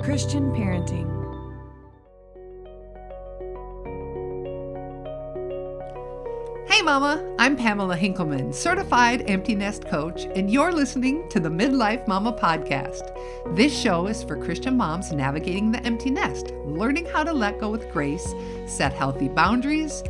Christian parenting. Hey Mama, I'm Pamela Hinkleman, certified empty nest coach, and you're listening to the Midlife Mama podcast. This show is for Christian moms navigating the empty nest, learning how to let go with grace, set healthy boundaries,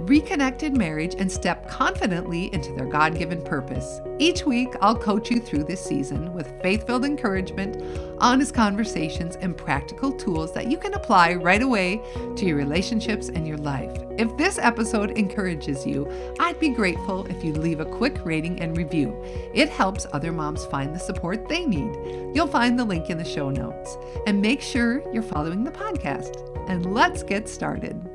reconnect in marriage, and step confidently into their God-given purpose. Each week, I'll coach you through this season with faith-filled encouragement, honest conversations, and practical tools that you can apply right away to your relationships and your life. If this episode encourages you, I'd be grateful if you leave a quick rating and review. It helps other moms find the support they need. You'll find the link in the show notes. And make sure you're following the podcast. And let's get started.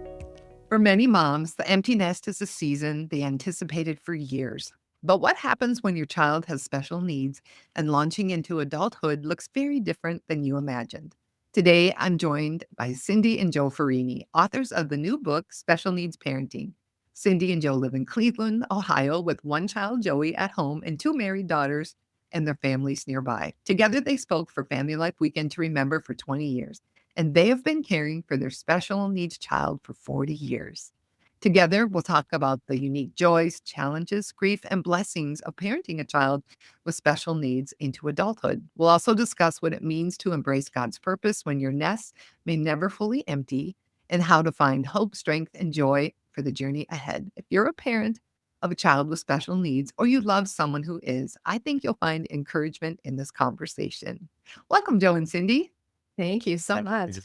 For many moms, the empty nest is a season they anticipated for years. But what happens when your child has special needs and launching into adulthood looks very different than you imagined? Today, I'm joined by Cindi and Joe Ferrini, authors of the new book, Special Needs Parenting. Cindi and Joe live in Cleveland, Ohio, with one child, Joey, at home and two married daughters and their families nearby. Together, they spoke for Family Life Weekend to Remember for 20 years. And they have been caring for their special needs child for 40 years. Together, we'll talk about the unique joys, challenges, grief, and blessings of parenting a child with special needs into adulthood. We'll also discuss what it means to embrace God's purpose when your nest may never fully empty, and how to find hope, strength, and joy for the journey ahead. If you're a parent of a child with special needs, or you love someone who is, I think you'll find encouragement in this conversation. Welcome, Joe and Cindi. Thank you so much.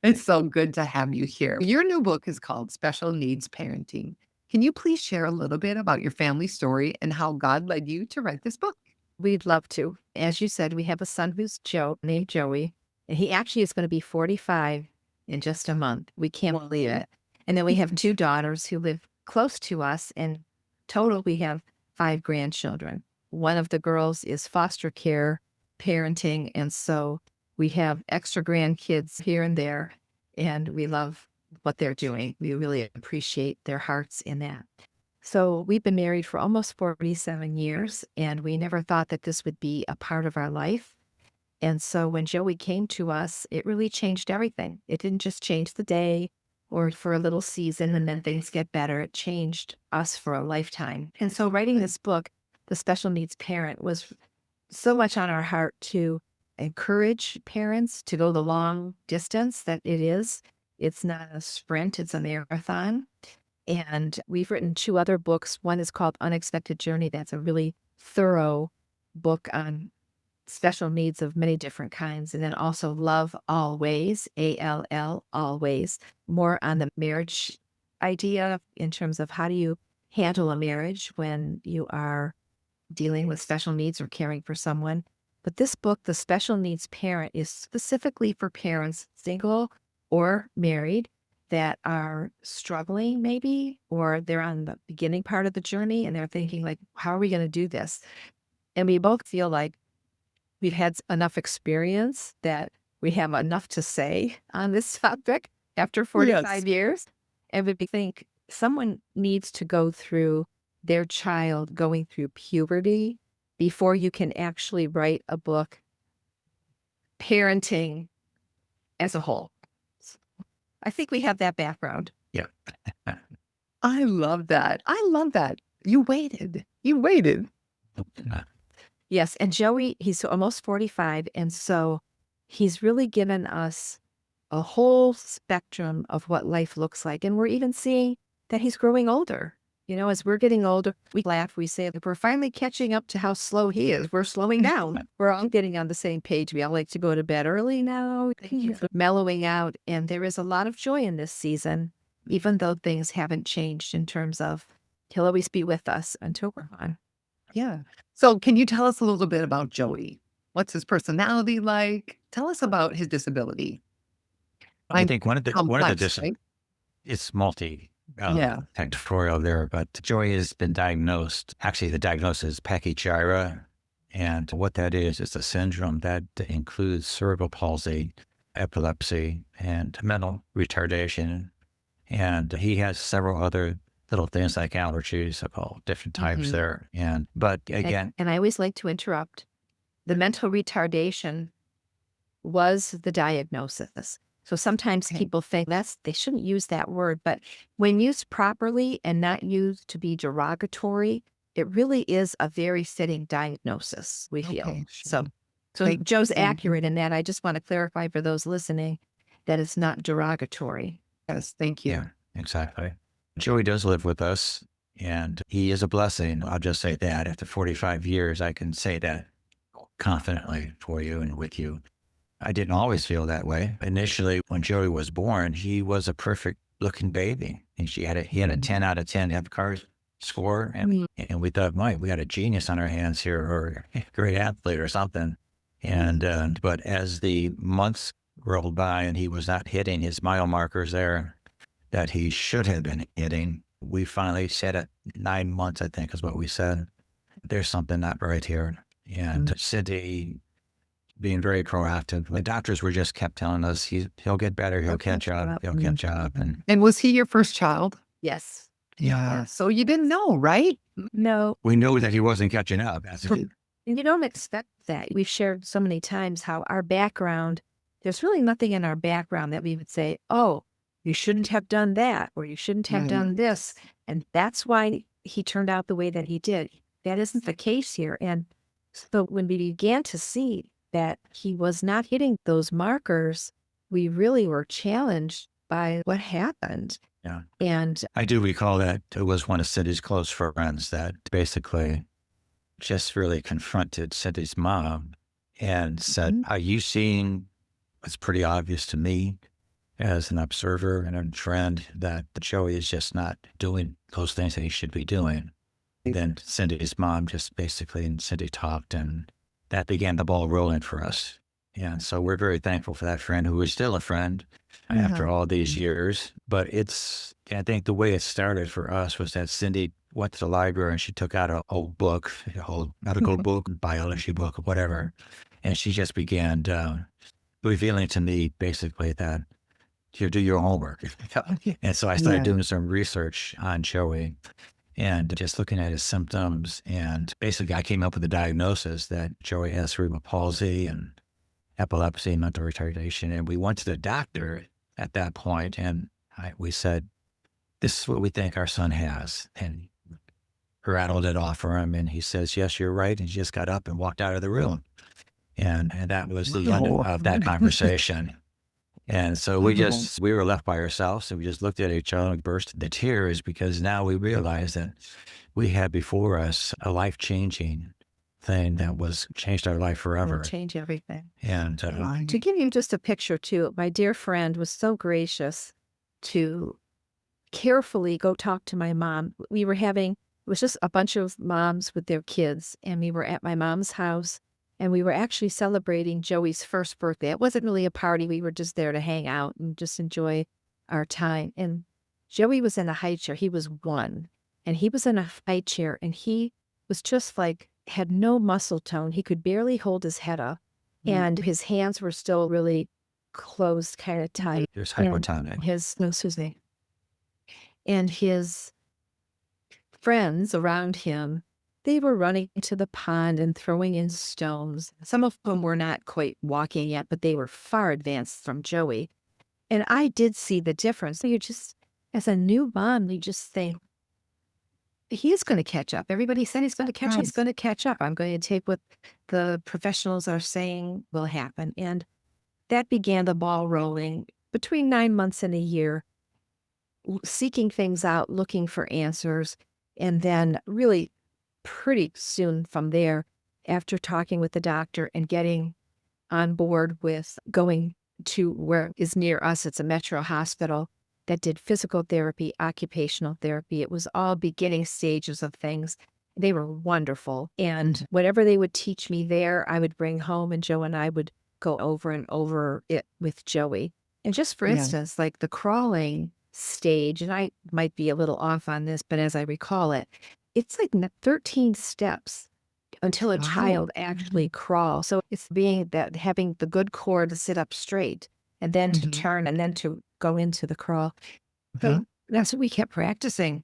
It's so good to have you here. Your new book is called Special Needs Parenting. Can you please share a little bit about your family story and how God led you to write this book? We'd love to. As you said, we have a son who's named Joey, and he actually is going to be 45 in just a month. We can't believe it. And then we have two daughters who live close to us. In total, we have 5 grandchildren. One of the girls is foster care parenting, and so we have extra grandkids here and there, and we love what they're doing. We really appreciate their hearts in that. So we've been married for almost 47 years, and we never thought that this would be a part of our life. And so when Joey came to us, it really changed everything. It didn't just change the day or for a little season and then things get better. It changed us for a lifetime. And so writing this book, The Special Needs Parent, was so much on our heart to encourage parents to go the long distance that it is. It's not a sprint, it's a marathon. And we've written 2 other books. One is called Unexpected Journey. That's a really thorough book on special needs of many different kinds. And then also Love Always, A-L-L, Always, more on the marriage idea in terms of how do you handle a marriage when you are dealing with special needs or caring for someone. But this book, The Special Needs Parent, is specifically for parents, single or married, that are struggling maybe, or they're on the beginning part of the journey and they're thinking like, how are we going to do this? And we both feel like we've had enough experience that we have enough to say on this topic after 45 years. And we think someone needs to go through their child going through puberty before you can actually write a book parenting as a whole. I think we have that background. Yeah. I love that. I love that. You waited. You waited. Yes. And Joey, he's almost 45. And so he's really given us a whole spectrum of what life looks like. And we're even seeing that he's growing older. You know, as we're getting older, we laugh, we say, we're finally catching up to how slow he is. We're slowing down. We're all getting on the same page. We all like to go to bed early now, mellowing out. And there is a lot of joy in this season, even though things haven't changed in terms of he'll always be with us until we're gone. Yeah. So can you tell us a little bit about Joey? What's his personality like? Tell us about his disability. I think one of the Complex, right? it's multi Yeah. factorial there, but Joey has been diagnosed. Actually, the diagnosis is pachygyria, and what that is a syndrome that includes cerebral palsy, epilepsy, and mental retardation. And he has several other little things like allergies of all different types there. But again, and I always like to interrupt. The mental retardation was the diagnosis. So sometimes Okay. people think they shouldn't use that word, but when used properly and not used to be derogatory, it really is a very fitting diagnosis, we feel. Okay. So Thank Joe's you. accurate in that. I just want to clarify for those listening that it's not derogatory. Yes, thank you. Yeah, exactly. Joey does live with us, and he is a blessing. I'll just say that. After 45 years, I can say that confidently for you and with you. I didn't always feel that way. Initially, when Joey was born, he was a perfect looking baby. And he had a 10 out of 10 EPCAR score. And we thought, Mike, we got a genius on our hands here, or a great athlete or something. But as the months rolled by and he was not hitting his mile markers there that he should have been hitting, we finally said at 9 months, I think is what we said, there's something not right here. And Cindi being very proactive. The doctors were just kept telling us he'll get better, he'll catch up, he'll catch up. And was he your first child? Yes. Yeah. Yes. So you didn't know, right? No, We knew that he wasn't catching up. and you don't expect that. We've shared so many times how our background, there's really nothing in our background that we would say, oh, you shouldn't have done that, or you shouldn't have Right. done this. And that's why he turned out the way that he did. That isn't the case here. And so when we began to see that he was not hitting those markers, we really were challenged by what happened. Yeah. And I do recall that it was one of Cindy's close friends that basically just really confronted Cindy's mom and said, are you seeing what's pretty obvious to me as an observer and a friend that Joey is just not doing those things that he should be doing? Then Cindy's mom just basically, and Cindy talked, and that began the ball rolling for us. And so we're very thankful for that friend who is still a friend after all these years. But I think the way it started for us was that Cindy went to the library and she took out an old book, a whole medical book, biology book, whatever. And she just began revealing to me basically that you do your homework. And so I started doing some research on Joey and just looking at his symptoms. And basically I came up with the diagnosis that Joey has cerebral palsy and epilepsy, mental retardation. And we went to the doctor at that point and we said, this is what we think our son has. And rattled it off for him. And he says, yes, you're right. And he just got up and walked out of the room. And that was the end of that conversation. And so we were left by ourselves, and we just looked at each other and burst into tears because now we realized that we had before us a life-changing thing that changed our life forever. change everything. And To give you just a picture too, my dear friend was so gracious to carefully go talk to my mom. It was just a bunch of moms with their kids, and we were at my mom's house, and we were actually celebrating Joey's first birthday. It wasn't really a party. We were just there to hang out and just enjoy our time. And Joey was in a high chair. He was 1, and he was in a high chair, and he was just had no muscle tone. He could barely hold his head up, and his hands were still really closed, kind of tight. there's hypotonic. And his friends around him, they were running to the pond and throwing in stones. Some of them were not quite walking yet, but they were far advanced from Joey. And I did see the difference. So as a new mom, you just think, he's going to catch up. Everybody said he's going to catch up. He's going to catch up. I'm going to take what the professionals are saying will happen. And that began the ball rolling between 9 months and a year, seeking things out, looking for answers. And then really pretty soon from there, after talking with the doctor and getting on board with going to where is near us, it's a metro hospital that did physical therapy, occupational therapy. It was all beginning stages of things. They were wonderful. And whatever they would teach me there, I would bring home, and Joe and I would go over and over it with Joey. And just for instance, like the crawling stage, and I might be a little off on this, but as I recall it, it's like 13 steps until a child actually crawls. So it's having the good core to sit up straight and then to turn and then to go into the crawl. So that's what we kept practicing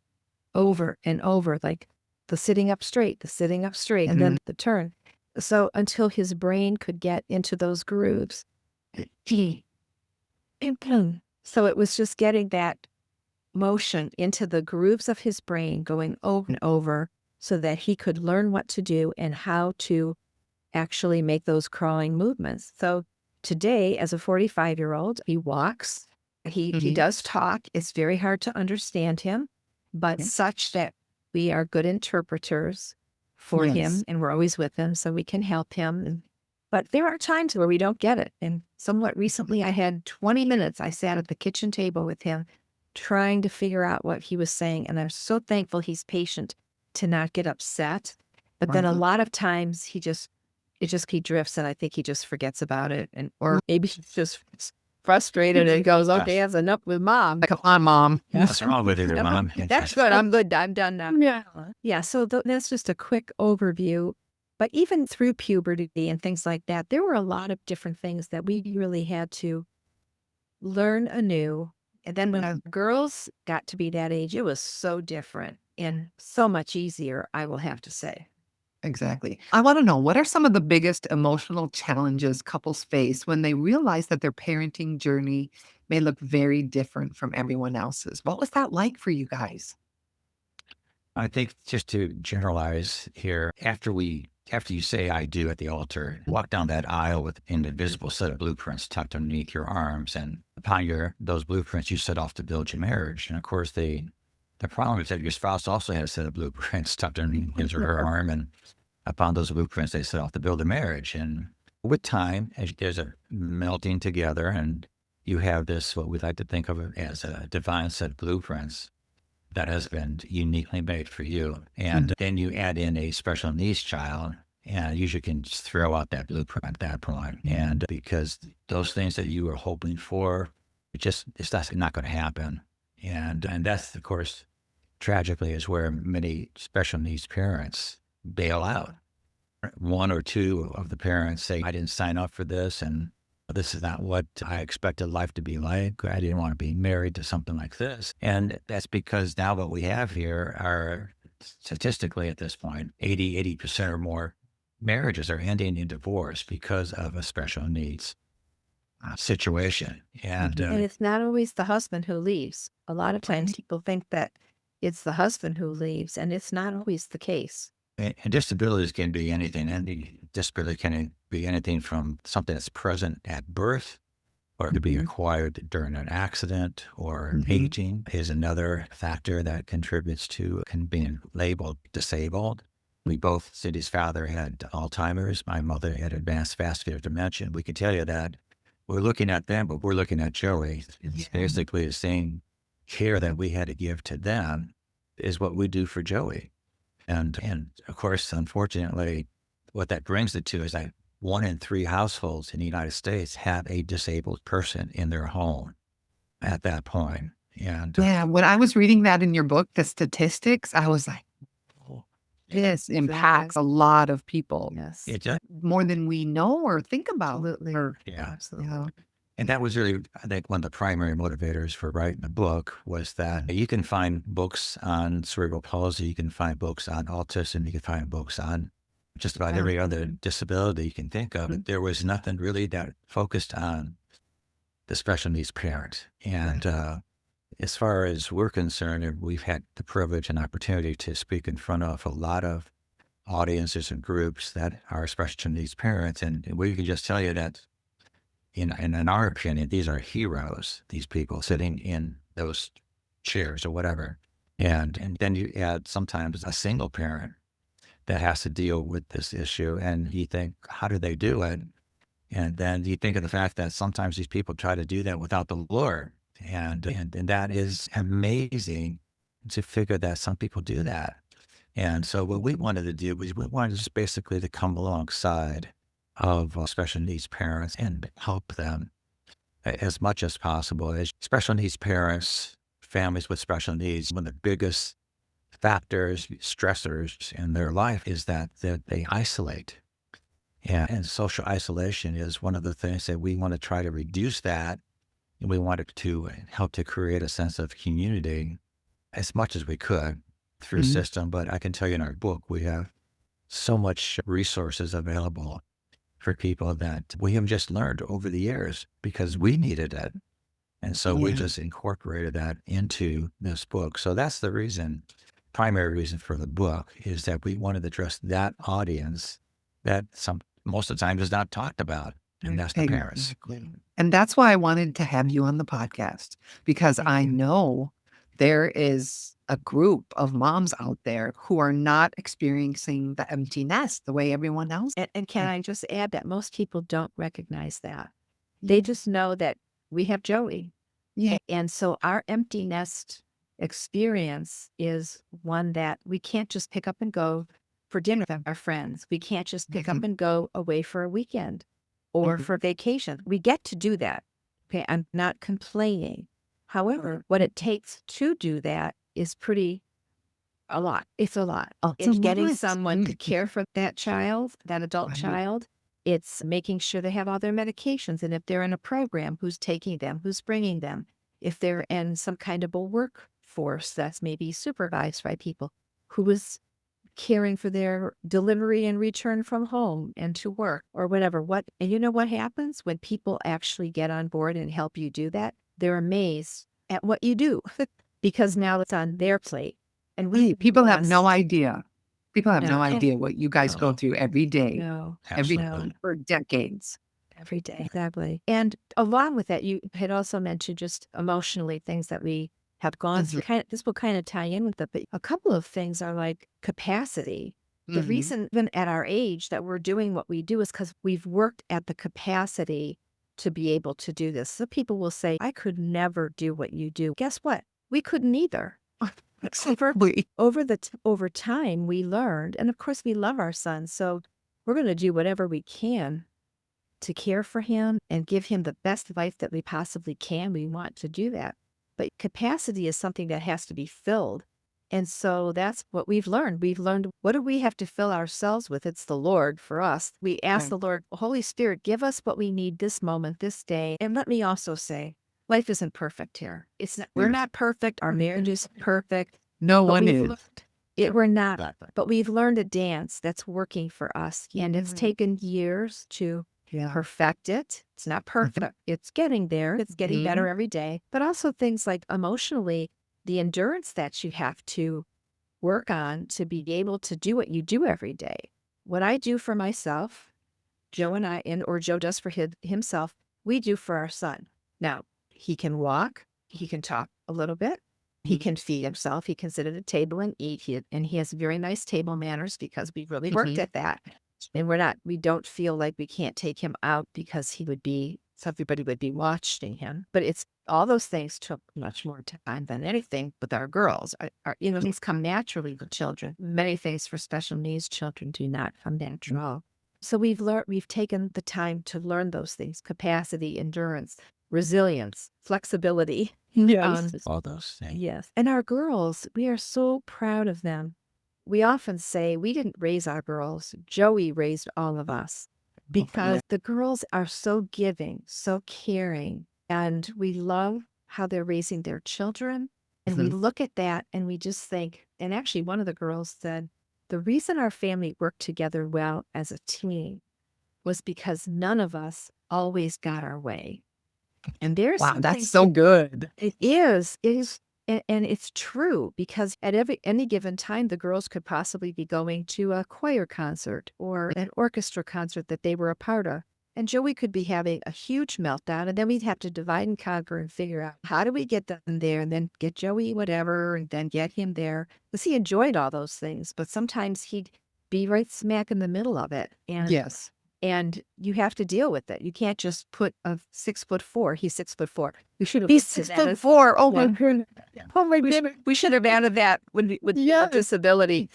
over and over, like the sitting up straight, and then the turn. So until his brain could get into those grooves. So it was just getting that motion into the grooves of his brain, going over and over, so that he could learn what to do and how to actually make those crawling movements. So today, as a 45-year-old, he walks, he does talk. It's very hard to understand him, but such that we are good interpreters for him, and we're always with him so we can help him. But there are times where we don't get it. And somewhat recently, I had 20 minutes. I sat at the kitchen table with him trying to figure out what he was saying. And I'm so thankful he's patient to not get upset. But then a lot of times he drifts, and I think he just forgets about it. Or maybe he's just frustrated and goes, okay, that's enough with mom. Come on, Mom. What's wrong with you, Mom? That's good. I'm good. I'm done now. Yeah. So that's just a quick overview. But even through puberty and things like that, there were a lot of different things that we really had to learn anew. And then when our girls got to be that age, it was so different and so much easier, I will have to say. Exactly. I want to know, what are some of the biggest emotional challenges couples face when they realize that their parenting journey may look very different from everyone else's? What was that like for you guys? I think just to generalize here, after you say I do at the altar, walk down that aisle with an invisible set of blueprints tucked underneath your arms, and upon those blueprints, you set off to build your marriage. And of course, the problem is that your spouse also has a set of blueprints tucked underneath his or her arm, and upon those blueprints, they set off to build a marriage. And with time, as there's a melting together, and you have this, what we like to think of as a divine set of blueprints that has been uniquely made for you. And then you add in a special needs child, and you usually can just throw out that blueprint at that point. And because those things that you were hoping for, it's not going to happen. And that's, of course, tragically is where many special needs parents bail out. One or two of the parents say, I didn't sign up for this, and this is not what I expected life to be like. I didn't want to be married to something like this. And that's because now what we have here are, statistically at this point, 80% or more marriages are ending in divorce because of a special needs situation. And it's not always the husband who leaves. A lot of times people think that it's the husband who leaves, and it's not always the case. And disabilities can be anything. And the disability can be anything from something that's present at birth, or to be acquired during an accident, or aging is another factor that contributes to being labeled disabled. We both, Cindy's father had Alzheimer's. My mother had advanced vascular dementia. We can tell you that we're looking at them, but we're looking at Joey. It's basically the same care that we had to give to them is what we do for Joey. And of course, unfortunately, what that brings it to is that 1 in 3 households in the United States have a disabled person in their home at that point. And when I was reading that in your book, the statistics, I was like, oh, this impacts a lot of people. Yes. it just, More than we know or think about. Absolutely. Yeah. and that was really, I think, one of the primary motivators for writing the book was that you can find books on cerebral palsy, you can find books on autism, you can find books on just about every other disability you can think of. But there was nothing really that focused on the special needs parent. And as far as we're concerned, we've had the privilege and opportunity to speak in front of a lot of audiences and groups that are special needs parents. And we can just tell you that in our opinion, these are heroes, these people sitting in those chairs or whatever. And then you add sometimes a single parent that has to deal with this issue, and you think, how do they do it? And then you think of the fact that sometimes these people try to do that without the Lord. And that is amazing to figure that some people do that. And so what we wanted to do was we wanted just basically to come alongside of special needs parents and help them as much as possible. As special needs parents, families with special needs, one of the biggest factors, stressors in their life is that they isolate. And social isolation is one of the things that we want to try to reduce that. And we wanted to help to create a sense of community as much as we could through system. But I can tell you in our book, we have so much resources available for people that we have just learned over the years because we needed it. And so we just incorporated that into this book. So that's the reason, primary reason for the book, is that we wanted to address that audience that most of the time is not talked about. And that's the parents. Exactly. And that's why I wanted to have you on the podcast, because I know there is a group of moms out there who are not experiencing the empty nest the way everyone else. And can I just add that most people don't recognize that. They just know that we have Joey. Yeah. And so our empty nest experience is one that we can't just pick up and go for dinner with our friends. We can't just pick up and go away for a weekend or for vacation. We get to do that. Okay, I'm not complaining. However, what it takes to do that is a lot. It's a lot. It's getting someone to care for that child, that adult child. It's making sure they have all their medications. And if they're in a program, who's taking them, who's bringing them. If they're in some kind of a workforce that's maybe supervised by people, who is caring for their delivery and return from home and to work or whatever. And you know what happens when people actually get on board and help you do that? They're amazed at what you do because now it's on their plate. And people have no idea. People have no idea what you guys go through every day, for decades. Every day. Exactly. And along with that, you had also mentioned just emotionally things that we have gone through. This will kind of tie in with it, but a couple of things are like capacity. The reason, even at our age, that we're doing what we do is because we've worked at the capacity to be able to do this. So people will say, I could never do what you do. Guess what? We couldn't either. Over time, we learned, and of course, we love our son. So we're going to do whatever we can to care for him and give him the best life that we possibly can. We want to do that. But capacity is something that has to be filled. And so that's what we've learned. We've learned, what do we have to fill ourselves with? It's the Lord for us. We ask the Lord, Holy Spirit, give us what we need this moment, this day. And let me also say, life isn't perfect here. It's not, we're not perfect. Our marriage is perfect. No one is. We're not. But we've learned a dance that's working for us. And it's taken years to perfect it. It's not perfect. It's getting there. It's getting better every day. But also things like emotionally, the endurance that you have to work on to be able to do what you do every day. What I do for myself, Joe and I, or Joe does for himself, we do for our son. Now, he can walk. He can talk a little bit. He can feed himself. He can sit at a table and eat. And he has very nice table manners because we really worked at that. And we don't feel like we can't take him out because everybody would be watching him. But it's all those things took much more time than anything with our girls. Things come naturally with children. Many things for special needs children do not come natural. So we've taken the time to learn those things: capacity, endurance, resilience, flexibility. Yes. All those things. Yes. And our girls, we are so proud of them. We often say we didn't raise our girls. Joey raised all of us because the girls are so giving, so caring, and we love how they're raising their children. And we look at that and we just think, and actually one of the girls said, the reason our family worked together well as a team was because none of us always got our way. And there's that's so good. It is. And it's true because at any given time, the girls could possibly be going to a choir concert or an orchestra concert that they were a part of. And Joey could be having a huge meltdown, and then we'd have to divide and conquer and figure out how do we get them there and then get Joey whatever and then get him there. Because he enjoyed all those things, but sometimes he'd be right smack in the middle of it. And you have to deal with it. You can't just put a 6'4". He's 6'4". We should have. He's 6'4". Oh my goodness. Oh my goodness. We should have added that with disability.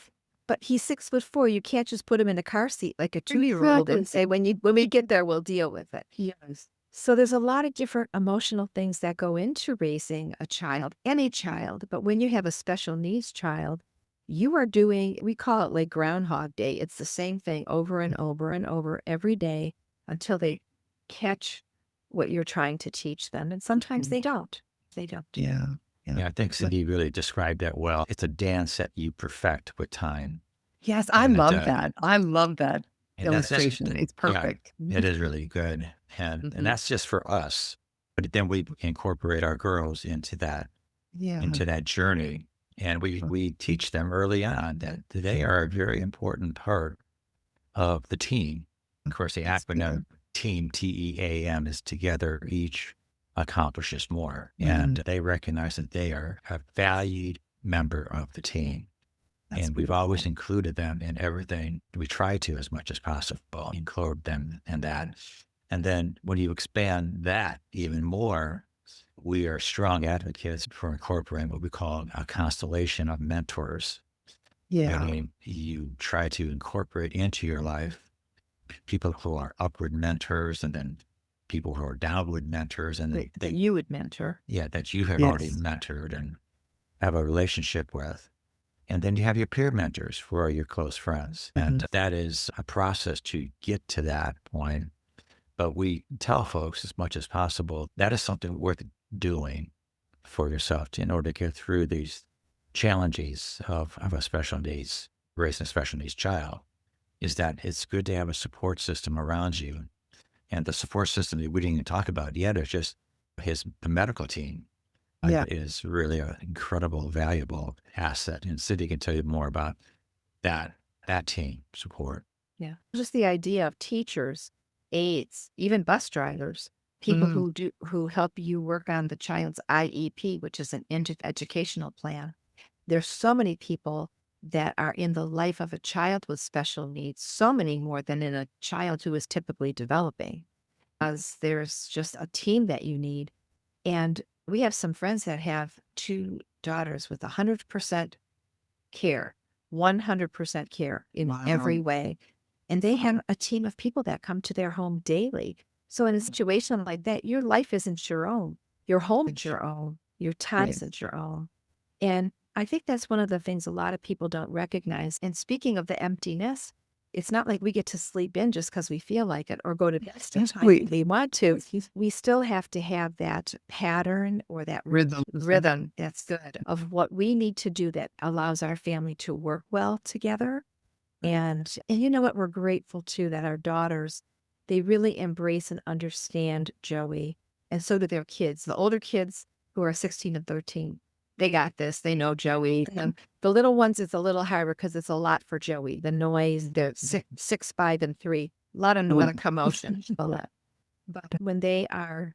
But he's 6'4". You can't just put him in a car seat like a 2-year-old and say, when we get there, we'll deal with it. Yes. So there's a lot of different emotional things that go into raising a child, any child. But when you have a special needs child, you are doing, we call it like Groundhog Day. It's the same thing over and over and over every day until they catch what you're trying to teach them. And sometimes they don't. Yeah. I think Cindy really described that well. It's a dance that you perfect with time. Yes, I love that. I love that. And that's just, illustration. It's yeah, perfect. it is really good. And Mhm. that's just for us. But then we incorporate our girls Yeah. into that journey. And we teach them early on that they are a very important part of the team. Of course, the That's good. acronym TEAM, TEAM, is together each accomplishes more. Mhm. And they recognize that they are a valued member of the team. That's And we've always included them in everything. We try to, as much as possible, include them in that. And then when you expand that even more, we are strong advocates for incorporating what we call a constellation of mentors. Yeah. Meaning you try to incorporate into your life people who are upward mentors, and then people who are downward mentors, and then That you would mentor. that you have already Yes. mentored and have a relationship with. And then you have your peer mentors, who are your close friends. And that is a process to get to that point. But we tell folks as much as possible that is something worth doing for yourself in order to get through these challenges of a special needs, raising a special needs child, is that it's good to have a support system around you. And the support system that we didn't even talk about yet is just the medical team. Yeah. Is really an incredible, valuable asset. And Cindi can tell you more about that team support. Yeah. Just the idea of teachers, aides, even bus drivers, people Mm. who help you work on the child's IEP, which is an educational plan. There's so many people that are in the life of a child with special needs, so many more than in a child who is typically developing, as there's just a team that you need. And we have some friends that have two daughters with 100% care, 100% care in every way. And they have a team of people that come to their home daily. So in a situation like that, your life isn't your own. Your home is your own. Your time isn't your own. And I think that's one of the things a lot of people don't recognize. And speaking of the emptiness, it's not like we get to sleep in just because we feel like it or go to bed when we want to. We still have to have that pattern or that rhythm that's good of what we need to do that allows our family to work well together. And you know what? We're grateful too that our daughters, they really embrace and understand Joey. And so do their kids. The older kids who are 16 and 13, they got this. They know Joey. And the little ones, it's a little harder because it's a lot for Joey. The noise, the 6, 5, and 3, a lot of commotion. But when they are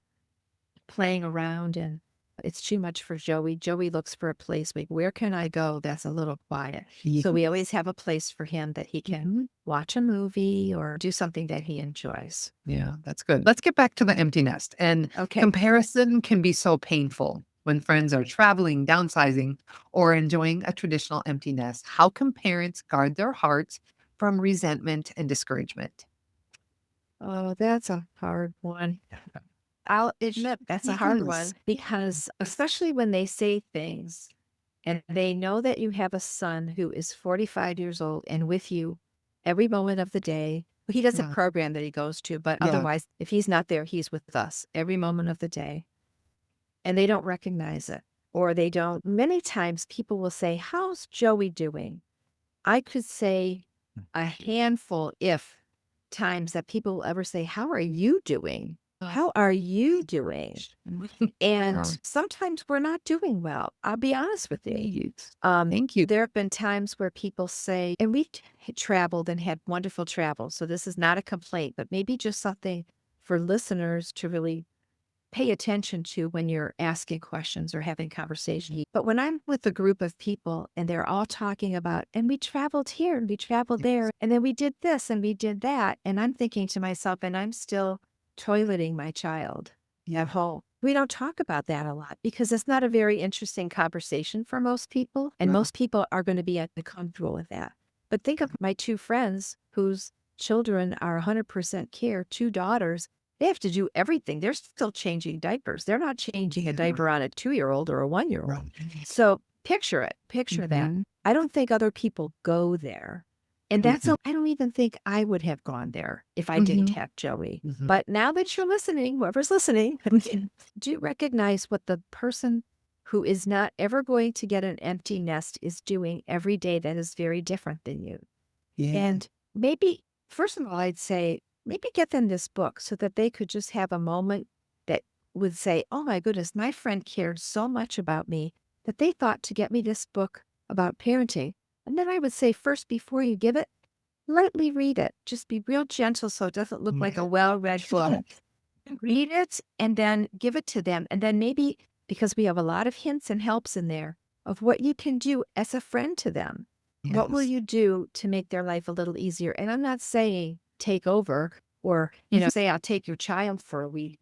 playing around and it's too much for Joey, Joey looks for a place like, where can I go that's a little quiet? So we always have a place for him that he can watch a movie or do something that he enjoys. Yeah, that's good. Let's get back to the empty nest. And Okay. comparison can be so painful when friends are traveling, downsizing, or enjoying a traditional empty nest. How can parents guard their hearts from resentment and discouragement? Oh, that's a hard one. I'll admit that's a hard one because especially when they say things and they know that you have a son who is 45 years old and with you every moment of the day. He does a program that he goes to, but otherwise, if he's not there, he's with us every moment of the day. And they don't recognize it or they don't. Many times people will say, how's Joey doing? I could say a handful, if times that people will ever say, how are you doing? How are you doing? And sometimes we're not doing well. I'll be honest with you. Thank you. There have been times where people say, and we traveled and had wonderful travel. So this is not a complaint, but maybe just something for listeners to really pay attention to when you're asking questions or having conversations. But when I'm with a group of people and they're all talking about, and we traveled here and we traveled there, and then we did this and we did that. And I'm thinking to myself, and I'm still toileting my child at home. We don't talk about that a lot because it's not a very interesting conversation for most people. And most people are going to be uncomfortable with that. But think of my two friends whose children are 100% care, two daughters. They have to do everything. They're still changing diapers. They're not changing a diaper on a 2-year-old or a 1-year-old. So picture it. Picture that. I don't think other people go there. And that's, I don't even think I would have gone there if I didn't have Joey. But now that you're listening, whoever's listening, do recognize what the person who is not ever going to get an empty nest is doing every day that is very different than you. And maybe First of all, I'd say maybe get them this book so that they could just have a moment that would say, oh my goodness, my friend cared so much about me that they thought to get me this book about parenting. And then I would say, first, before you give it, lightly read it. Just be real gentle so it doesn't look like a well-read book. Read it and then give it to them. And then maybe, because we have a lot of hints and helps in there of what you can do as a friend to them. What will you do to make their life a little easier? And I'm not saying take over or, say I'll take your child for a week.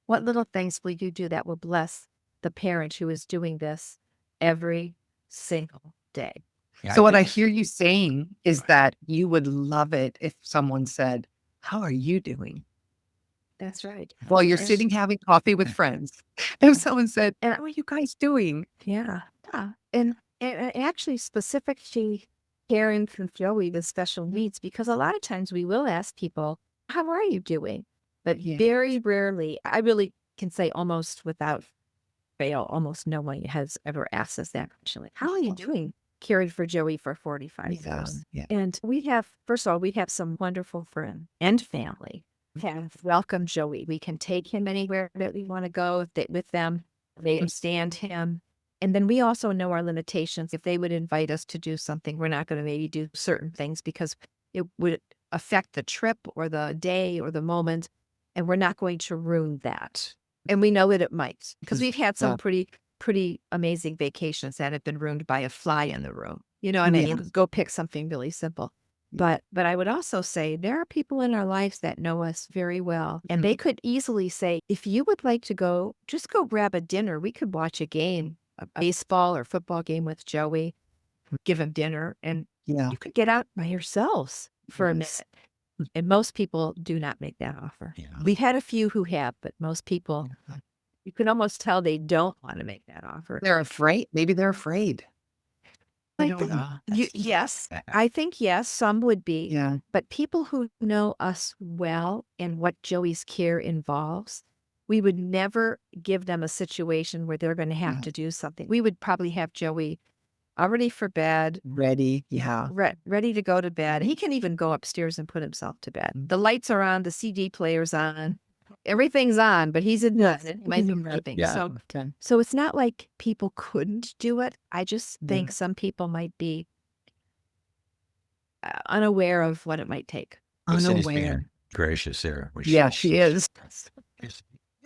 What little things will you do that will bless the parent who is doing this every single day? Yeah, So what I think- hear you saying is that you would love it if someone said, how are you doing? That's right. While you're And- sitting having coffee with friends. If someone said, how are you guys doing? Yeah. Yeah. And actually specifically caring for Joey with special needs, because a lot of times we will ask people, how are you doing? But very rarely, I really can say almost without fail, almost no one has ever asked us that actually. How are you doing caring for Joey for 45 years? Yeah. And first of all, we have some wonderful friends and family have welcomed Joey. We can take him anywhere that we want to go with them. They understand him. And then we also know our limitations. If they would invite us to do something, we're not going to maybe do certain things because it would affect the trip or the day or the moment. And we're not going to ruin that. And we know that it might, because we've had some pretty amazing vacations that have been ruined by a fly in the room. You know what I mean? Go pick something really simple. But I would also say there are people in our lives that know us very well. And they could easily say, if you would like to go, just go grab a dinner. We could watch a game, a baseball or football game with Joey, give him dinner, and you could get out by yourselves for a minute. And most people do not make that offer. Yeah. We've had a few who have, but most people, you can almost tell they don't want to make that offer. They're afraid. Maybe they're afraid. I think, yes, I think yes, some would be. Yeah. But people who know us well and what Joey's care involves, we would never give them a situation where they're going to have to do something. We would probably have Joey already for bed, Ready. Yeah. ready to go to bed. He can even go upstairs and put himself to bed. The lights are on, the CD player's on, everything's on, but he's in bed. He might be rapping. Yeah. So it's not like people couldn't do it. I just think some people might be unaware of what it might take. But Cindy's Unaware. being gracious there. which Yeah, she is.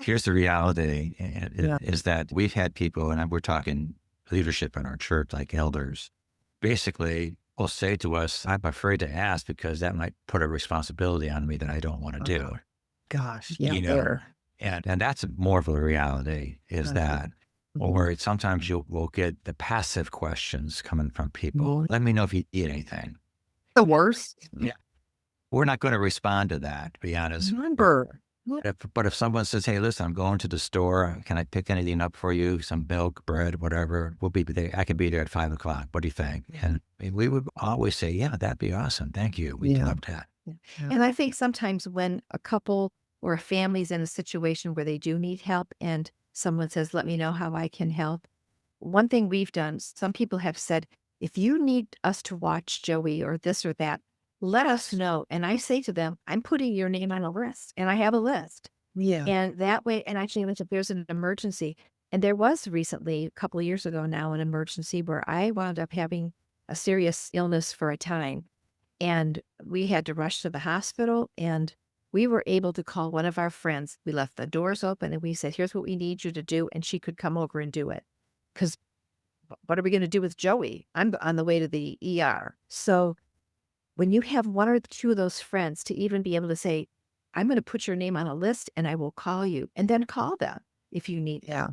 Here's the reality is that we've had people, and we're talking leadership in our church, like elders, basically will say to us, I'm afraid to ask because that might put a responsibility on me that I don't want to do. Gosh. You Yeah. know, There. And that's more of a reality is that, or sometimes we'll get the passive questions coming from people. Let me know if you eat anything. The worst. We're not going to respond to that, to be honest. Remember. But if someone says, hey, listen, I'm going to the store. Can I pick anything up for you? Some milk, bread, whatever. We'll be there. I can be there at 5 o'clock. What do you think? And we would always say, yeah, that'd be awesome. Thank you. We'd love that. And I think sometimes when a couple or a family's in a situation where they do need help and someone says, let me know how I can help. One thing we've done, some people have said, if you need us to watch Joey or this or that, let us know. And I say to them, I'm putting your name on a list, and I have a list. Yeah. And that way, and actually, if there's an emergency, and there was recently, a couple of years ago now, an emergency where I wound up having a serious illness for a time. And we had to rush to the hospital, and we were able to call one of our friends. We left the doors open, and we said, here's what we need you to do. And she could come over and do it. Because what are we going to do with Joey? I'm on the way to the ER. So when you have one or two of those friends to even be able to say, I'm going to put your name on a list and I will call you, and then call them if you need. Yeah.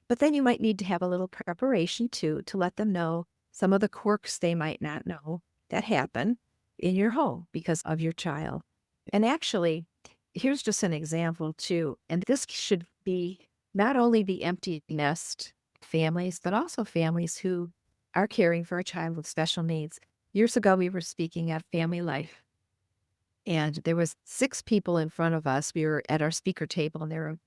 But then you might need to have a little preparation too, to let them know some of the quirks they might not know that happen in your home because of your child. And actually, here's just an example too. And this should be not only the empty nest families, but also families who are caring for a child with special needs. Years ago, we were speaking at Family Life, and there was 6 people in front of us. We were at our speaker table, and there were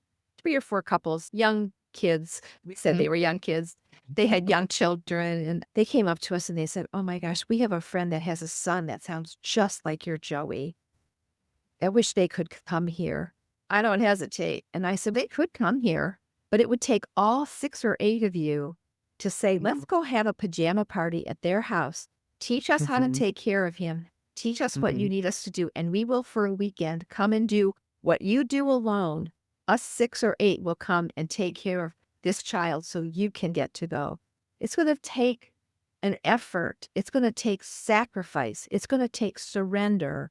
3 or 4 couples, young kids. We said they were young kids. They had young children, and they came up to us and they said, "Oh my gosh, we have a friend that has a son that sounds just like your Joey. I wish they could come here." I don't hesitate. And I said, they could come here, but it would take all 6 or 8 of you to say, let's go have a pajama party at their house. Teach us how to take care of him. Teach us what you need us to do. And we will, for a weekend, come and do what you do alone. Us 6 or 8 will come and take care of this child so you can get to go. It's going to take an effort. It's going to take sacrifice. It's going to take surrender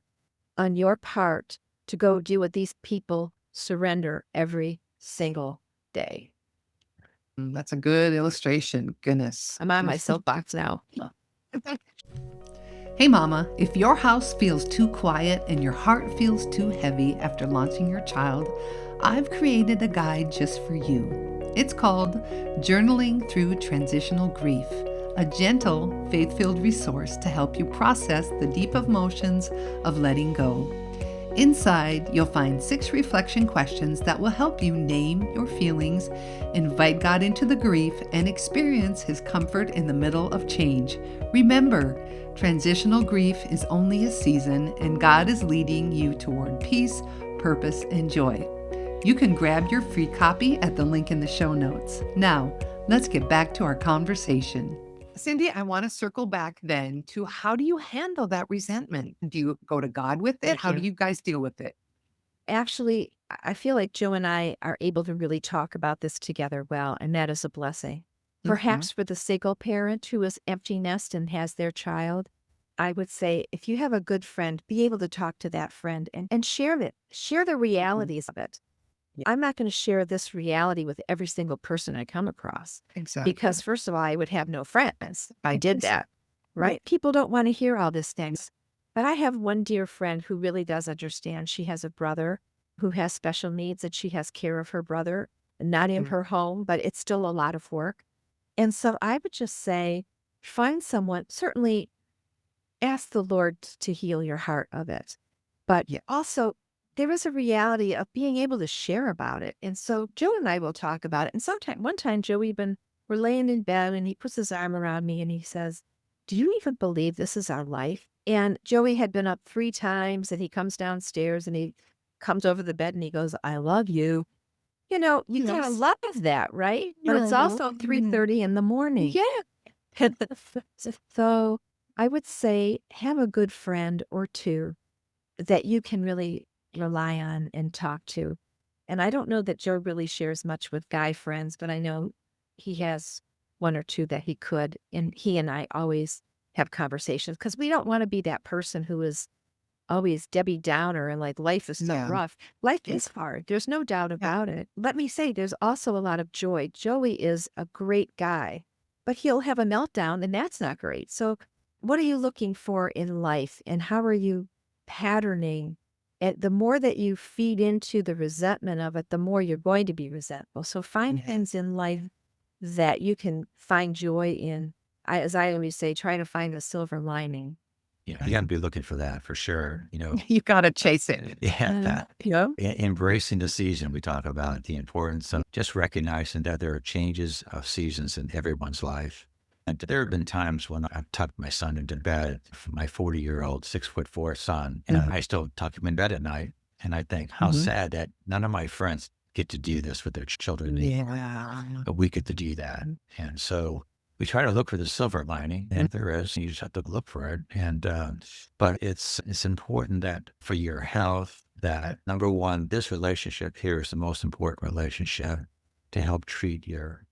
on your part to go do what these people surrender every single day. That's a good illustration. Goodness. I'm on my soapbox now. Hey Mama, if your house feels too quiet and your heart feels too heavy after launching your child, I've created a guide just for you. It's called Journaling Through Transitional Grief, a gentle, faith-filled resource to help you process the deep emotions of letting go. Inside, you'll find 6 reflection questions that will help you name your feelings, invite God into the grief, and experience His comfort in the middle of change. Remember, transitional grief is only a season, and God is leading you toward peace, purpose, and joy. You can grab your free copy at the link in the show notes. Now, let's get back to our conversation. Cindi, I want to circle back then to how do you handle that resentment? Do you go to God with it? How do you guys deal with it? Actually, I feel like Joe and I are able to really talk about this together well, and that is a blessing. Perhaps for the single parent who is empty nest and has their child, I would say if you have a good friend, be able to talk to that friend and share it. Share the realities of it. I'm not going to share this reality with every single person I come across. Exactly. Because first of all, I would have no friends if I did that, right? People don't want to hear all these things. But I have one dear friend who really does understand. She has a brother who has special needs and she has care of her brother, not in her home, but it's still a lot of work. And so I would just say, find someone, certainly ask the Lord to heal your heart of it. But also, there is a reality of being able to share about it. And so Joe and I will talk about it. And one time, Joe, we're laying in bed and he puts his arm around me and he says, "Do you even believe this is our life?" And Joey had been up 3 times and he comes downstairs and he comes over the bed and he goes, "I love you." You know, you kind of love that, right? But it's also 3:30 in the morning. Yeah. So I would say have a good friend or two that you can really rely on and talk to. And I don't know that Joe really shares much with guy friends, but I know he has 1 or 2 that he could. And he and I always have conversations because we don't want to be that person who is always Debbie Downer and like life is so rough. Life is hard. There's no doubt about it. Let me say, there's also a lot of joy. Joey is a great guy, but he'll have a meltdown and that's not great. So what are you looking for in life and how are you patterning? And the more that you feed into the resentment of it, the more you're going to be resentful. So find things in life that you can find joy in. As I always say, try to find a silver lining. You got to be looking for that for sure. You got to chase it. Embracing the season. We talk about the importance of just recognizing that there are changes of seasons in everyone's life. And there have been times when I've tucked my son into bed, my 40-year-old, 6'4" son, and I still tuck him in bed at night. And I think how sad that none of my friends get to do this with their children. But we get to do that. And so we try to look for the silver lining, and there is. You just have to look for it. And but it's important that for your health, that number one, this relationship here is the most important relationship to help treat your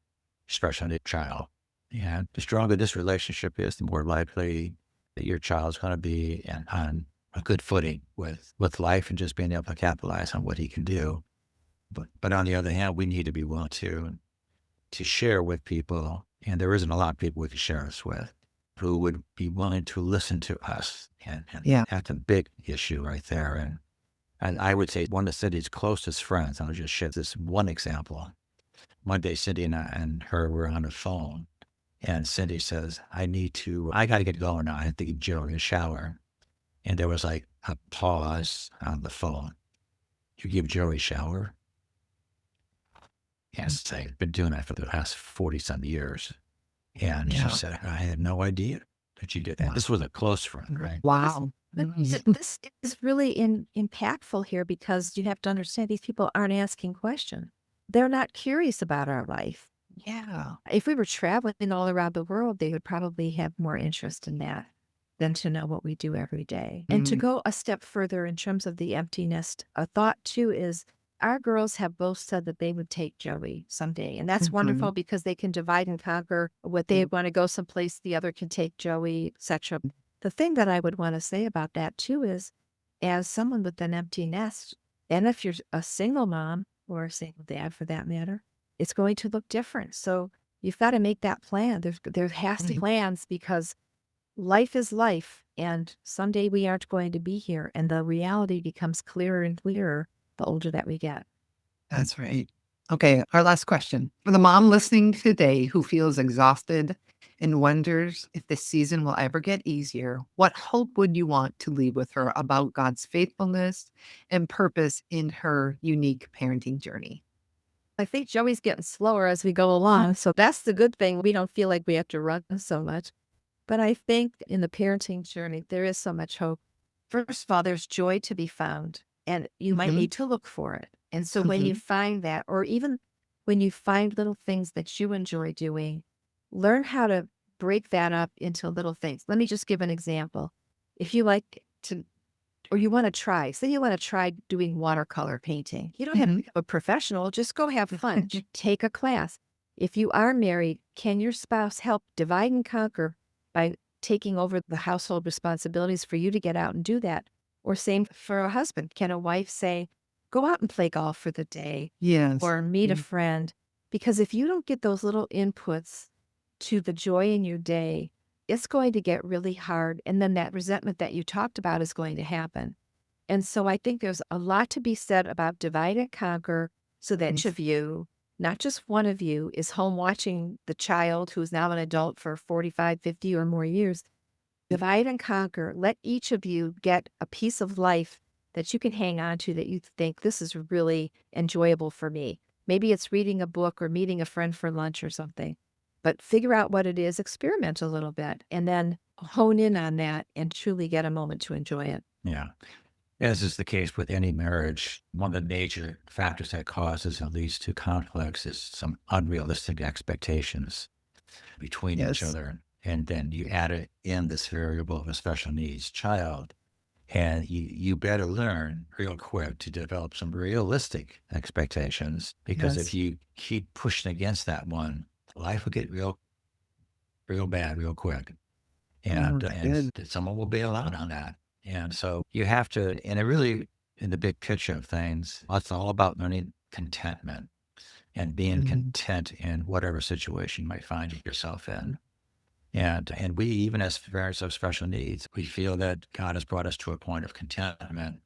stress on your child. And the stronger this relationship is, the more likely that your child's going to be on a good footing with life and just being able to capitalize on what he can do. But on the other hand, we need to be willing to share with people, and there isn't a lot of people we can share this with, who would be willing to listen to us. And that's a big issue right there. And I would say one of Cindy's closest friends, I'll just share this one example. One day, Cindy and her were on the phone. And Cindy says, I got to get going now. I have to give Joe a shower. And there was like a pause on the phone. You give Joe a shower? Yes, I've been doing that for the last 40-some years. And she Yeah. said, I had no idea that you did that. This was a close friend, right? Wow. But this is really impactful here because you have to understand these people aren't asking questions. They're not curious about our life. Yeah. If we were traveling all around the world, they would probably have more interest in that than to know what we do every day. And to Mm. go a step further in terms of the empty nest, a thought too is our girls have both said that they would take Joey someday. And that's wonderful because they can divide and conquer what they want to go someplace, the other can take Joey, etc. The thing that I would want to say about that too is as someone with an empty nest, and if you're a single mom or a single dad for that matter, it's going to look different. So you've got to make that plan. There has to be plans because life is life. And someday we aren't going to be here. And the reality becomes clearer and clearer the older that we get. That's right. Okay, our last question. For the mom listening today who feels exhausted and wonders if this season will ever get easier, what hope would you want to leave with her about God's faithfulness and purpose in her unique parenting journey? I think Joey's getting slower as we go along. So that's the good thing. We don't feel like we have to run so much. But I think in the parenting journey, there is so much hope. First of all, there's joy to be found, and you might need to look for it. And so when you find that, or even when you find little things that you enjoy doing, learn how to break that up into little things. Let me just give an example. If you like to, or you want to try, say you want to try doing watercolor painting, you don't have to become a professional, just go have fun. Take a class. If you are married, can your spouse help divide and conquer by taking over the household responsibilities for you to get out and do that? Or same for a husband. Can a wife say, go out and play golf for the day Yes. or meet a friend? Because if you don't get those little inputs to the joy in your day, it's going to get really hard. And then that resentment that you talked about is going to happen. And so I think there's a lot to be said about divide and conquer so that each of you, not just one of you, is home watching the child who's now an adult for 45, 50 or more years. Divide and conquer. Let each of you get a piece of life that you can hang on to that you think this is really enjoyable for me. Maybe it's reading a book or meeting a friend for lunch or something. But figure out what it is, experiment a little bit, and then hone in on that and truly get a moment to enjoy it. Yeah. As is the case with any marriage, one of the major factors that causes and leads to conflicts is some unrealistic expectations between each other. And then you add in this variable of a special needs child. And you better learn real quick to develop some realistic expectations, because if you keep pushing against that one, life will get real bad real quick. And someone will bail out on that. And so you have to, and it really, in the big picture of things, it's all about learning contentment and being content in whatever situation you might find yourself in. And we, even as parents of special needs, we feel that God has brought us to a point of contentment,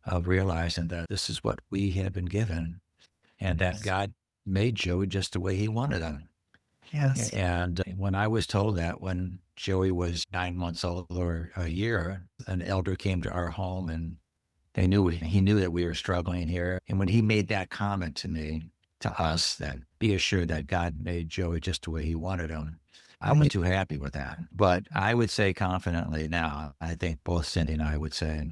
of realizing that this is what we have been given, and that God made Joey just the way he wanted him. Yes. And when I was told that, when Joey was 9 months old or a year, an elder came to our home, and he knew that we were struggling here. And when he made that comment to us, that be assured that God made Joey just the way he wanted him, I wasn't too happy with that. But I would say confidently now, I think both Cindy and I would say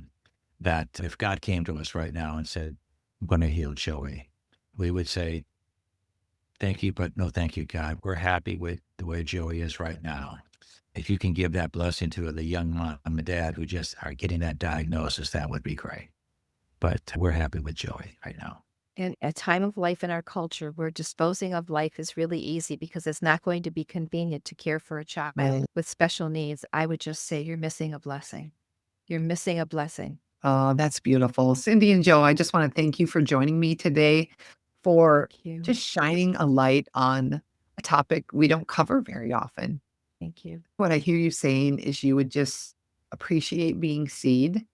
that if God came to us right now and said, I'm going to heal Joey, we would say, thank you, but no thank you, God. We're happy with the way Joey is right now. If you can give that blessing to the young mom and dad who just are getting that diagnosis, that would be great. But we're happy with Joey right now. In a time of life in our culture where disposing of life is really easy because it's not going to be convenient to care for a child with special needs, I would just say you're missing a blessing. You're missing a blessing. Oh, that's beautiful. Cindi and Joe, I just want to thank you for joining me today, for just shining a light on a topic we don't cover very often. Thank you. What I hear you saying is you would just appreciate being seen.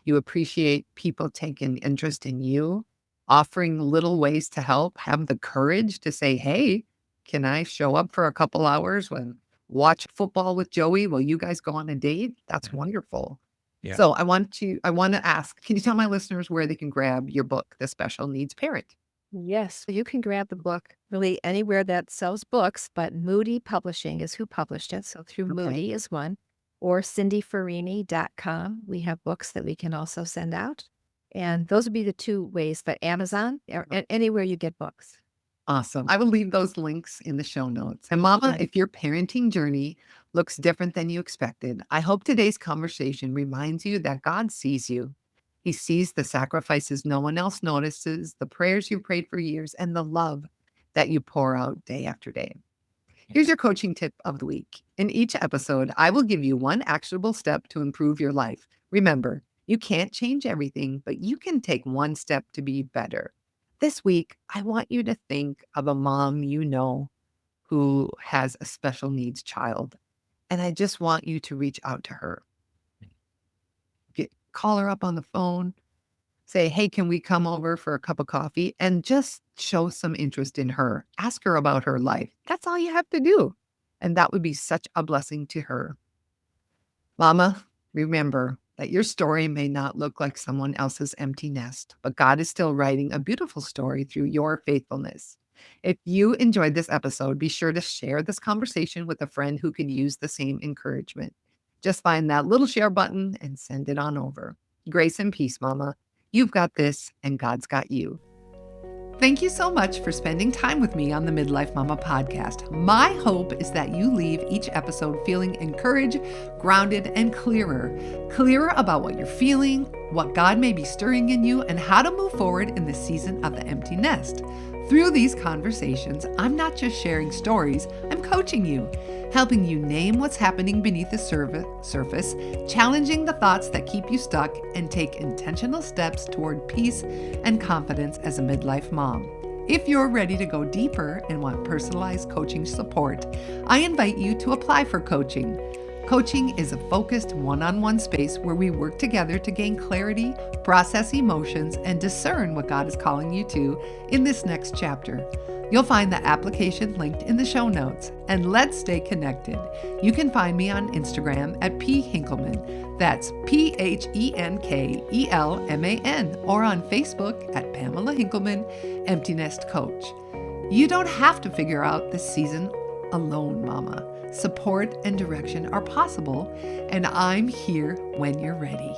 You appreciate people taking interest in you, offering little ways to help, have the courage to say, hey, can I show up for a couple hours when watch football with Joey while you guys go on a date? That's wonderful. Yeah. So I want to ask, can you tell my listeners where they can grab your book, The Special Needs Parent? Yes, you can grab the book really anywhere that sells books, but Moody Publishing is who published it. So through Moody is one, or cindyferrini.com. We have books that we can also send out. And those would be the two ways, but Amazon or anywhere you get books. Awesome. I will leave those links in the show notes. And Mama, Okay. if your parenting journey looks different than you expected, I hope today's conversation reminds you that God sees you. He sees the sacrifices no one else notices, the prayers you prayed for years, and the love that you pour out day after day. Here's your coaching tip of the week. In each episode, I will give you one actionable step to improve your life. Remember, you can't change everything, but you can take one step to be better. This week, I want you to think of a mom you know who has a special needs child. And I just want you to reach out to her. Call her up on the phone, say, hey, can we come over for a cup of coffee? And just show some interest in her. Ask her about her life. That's all you have to do. And that would be such a blessing to her. Mama, remember that your story may not look like someone else's empty nest, but God is still writing a beautiful story through your faithfulness. If you enjoyed this episode, be sure to share this conversation with a friend who could use the same encouragement. Just find that little share button and send it on over. Grace and peace, Mama. You've got this, and God's got you. Thank you so much for spending time with me on the Midlife Mama podcast. My hope is that you leave each episode feeling encouraged, grounded, and clearer about what you're feeling, what God may be stirring in you, and how to move forward in the season of the empty nest. Through these conversations, I'm not just sharing stories, I'm coaching you, helping you name what's happening beneath the surface, challenging the thoughts that keep you stuck, and take intentional steps toward peace and confidence as a midlife mom. If you're ready to go deeper and want personalized coaching support, I invite you to apply for coaching. Coaching is a focused one-on-one space where we work together to gain clarity, process emotions, and discern what God is calling you to in this next chapter. You'll find the application linked in the show notes. And let's stay connected. You can find me on Instagram at phinkelman. That's PHENKELMAN. Or on Facebook at Pamela Hinkelman, Empty Nest Coach. You don't have to figure out this season alone, Mama. Support and direction are possible, and I'm here when you're ready.